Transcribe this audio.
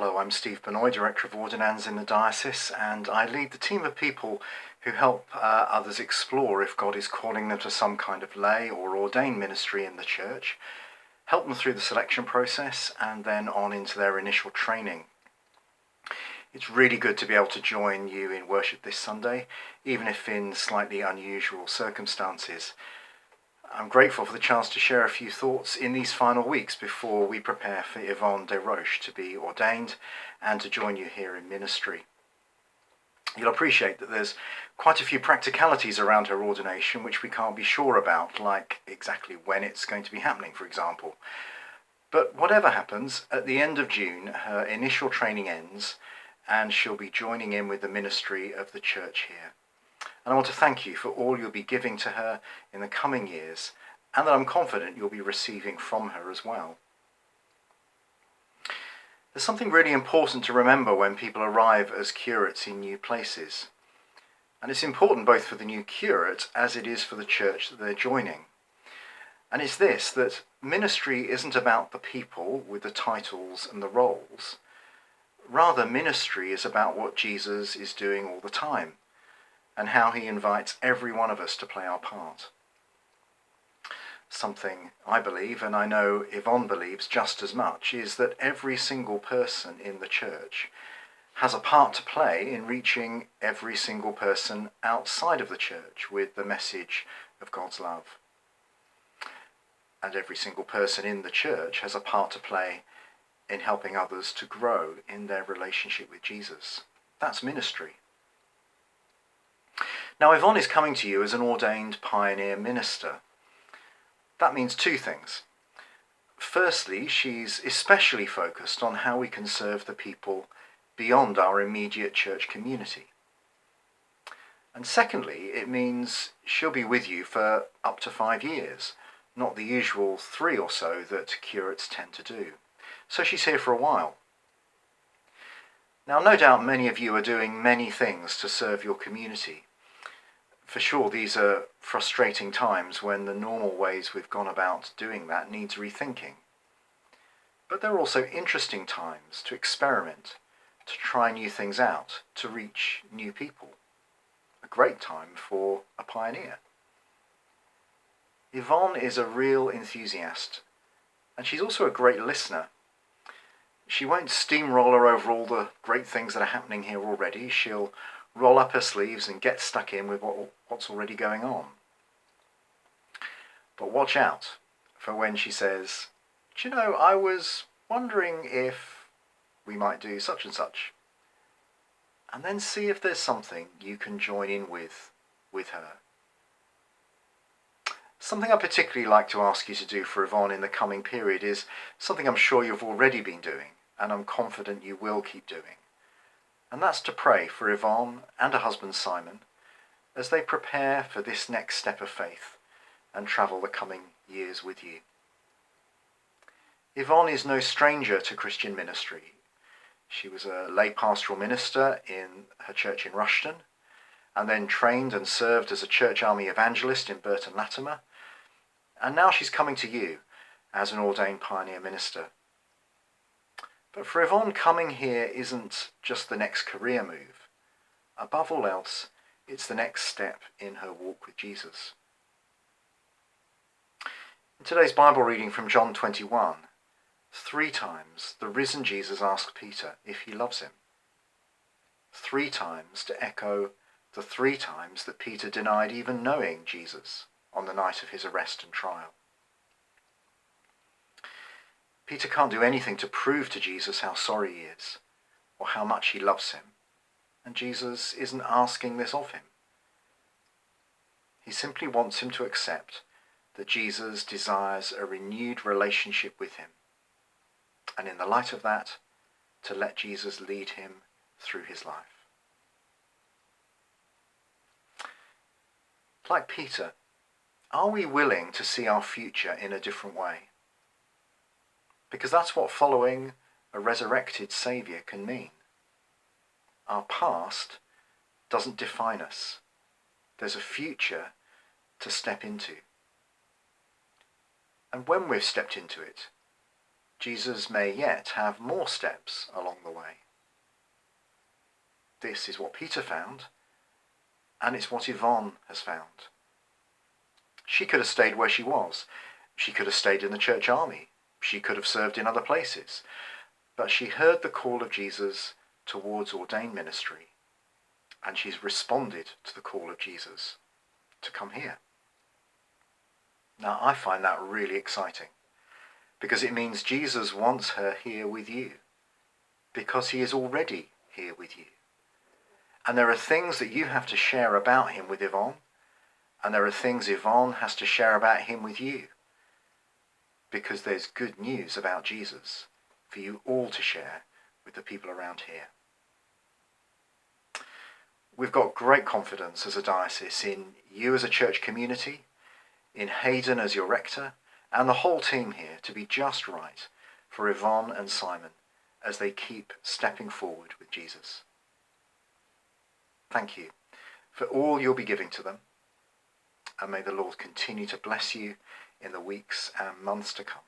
Hello, I'm Steve Benoy, Director of Ordinands in the Diocese, and I lead the team of people who help others explore if God is calling them to some kind of lay or ordained ministry in the Church, help them through the selection process, and then on into their initial training. It's really good to be able to join you in worship this Sunday, even if in slightly unusual circumstances. I'm grateful for the chance to share a few thoughts in these final weeks before we prepare for Yvonne to be ordained and to join you here in ministry. You'll appreciate that there's quite a few practicalities around her ordination which we can't be sure about, like exactly when it's going to be happening, for example. But whatever happens, at the end of June, her initial training ends and she'll be joining in with the ministry of the Church here. And I want to thank you for all you'll be giving to her in the coming years, and that I'm confident you'll be receiving from her as well. There's something really important to remember when people arrive as curates in new places. And it's important both for the new curate as it is for the church that they're joining. And it's this, that ministry isn't about the people with the titles and the roles. Rather, ministry is about what Jesus is doing all the time, and how he invites every one of us to play our part. Something I believe, and I know Yvonne believes just as much, is that every single person in the church has a part to play in reaching every single person outside of the church with the message of God's love. And every single person in the church has a part to play in helping others to grow in their relationship with Jesus. That's ministry. Now, Yvonne is coming to you as an ordained pioneer minister. That means two things. Firstly, she's especially focused on how we can serve the people beyond our immediate church community. And secondly, it means she'll be with you for up to 5 years, not the usual 3 or so that curates tend to do. So she's here for a while. Now, no doubt many of you are doing many things to serve your community. For sure, these are frustrating times when the normal ways we've gone about doing that needs rethinking. But they're also interesting times to experiment, to try new things out, to reach new people. A great time for a pioneer. Yvonne is a real enthusiast, and she's also a great listener. She won't steamroller over all the great things that are happening here already. She'll roll up her sleeves and get stuck in with what's already going on. But watch out for when she says, "Do you know, I was wondering if we might do such and such." And then see if there's something you can join in with her. Something I particularly like to ask you to do for Yvonne in the coming period is something I'm sure you've already been doing, and I'm confident you will keep doing. And that's to pray for Yvonne and her husband Simon as they prepare for this next step of faith and travel the coming years with you. Yvonne is no stranger to Christian ministry. She was a lay pastoral minister in her church in Rushton, and then trained and served as a church army evangelist in Burton Latimer, and now she's coming to you as an ordained pioneer minister. But for Yvonne, coming here isn't just the next career move. Above all else, it's the next step in her walk with Jesus. In today's Bible reading from John 21, 3 times the risen Jesus asked Peter if he loves him. 3 times to echo the 3 times that Peter denied even knowing Jesus on the night of his arrest and trial. Peter can't do anything to prove to Jesus how sorry he is or how much he loves him, and Jesus isn't asking this of him. He simply wants him to accept that Jesus desires a renewed relationship with him, and in the light of that, to let Jesus lead him through his life. Like Peter, are we willing to see our future in a different way? Because that's what following a resurrected Saviour can mean. Our past doesn't define us. There's a future to step into. And when we've stepped into it, Jesus may yet have more steps along the way. This is what Peter found, and it's what Yvonne has found. She could have stayed where she was. She could have stayed in the church army. She could have served in other places. But she heard the call of Jesus towards ordained ministry, and she's responded to the call of Jesus to come here. Now, I find that really exciting, because it means Jesus wants her here with you, because he is already here with you. And there are things that you have to share about him with Yvonne, and there are things Yvonne has to share about him with you, because there's good news about Jesus for you all to share with the people around here. We've got great confidence as a diocese in you as a church community, in Hayden as your rector, and the whole team here to be just right for Yvonne and Simon as they keep stepping forward with Jesus. Thank you for all you'll be giving to them, and may the Lord continue to bless you in the weeks and months to come.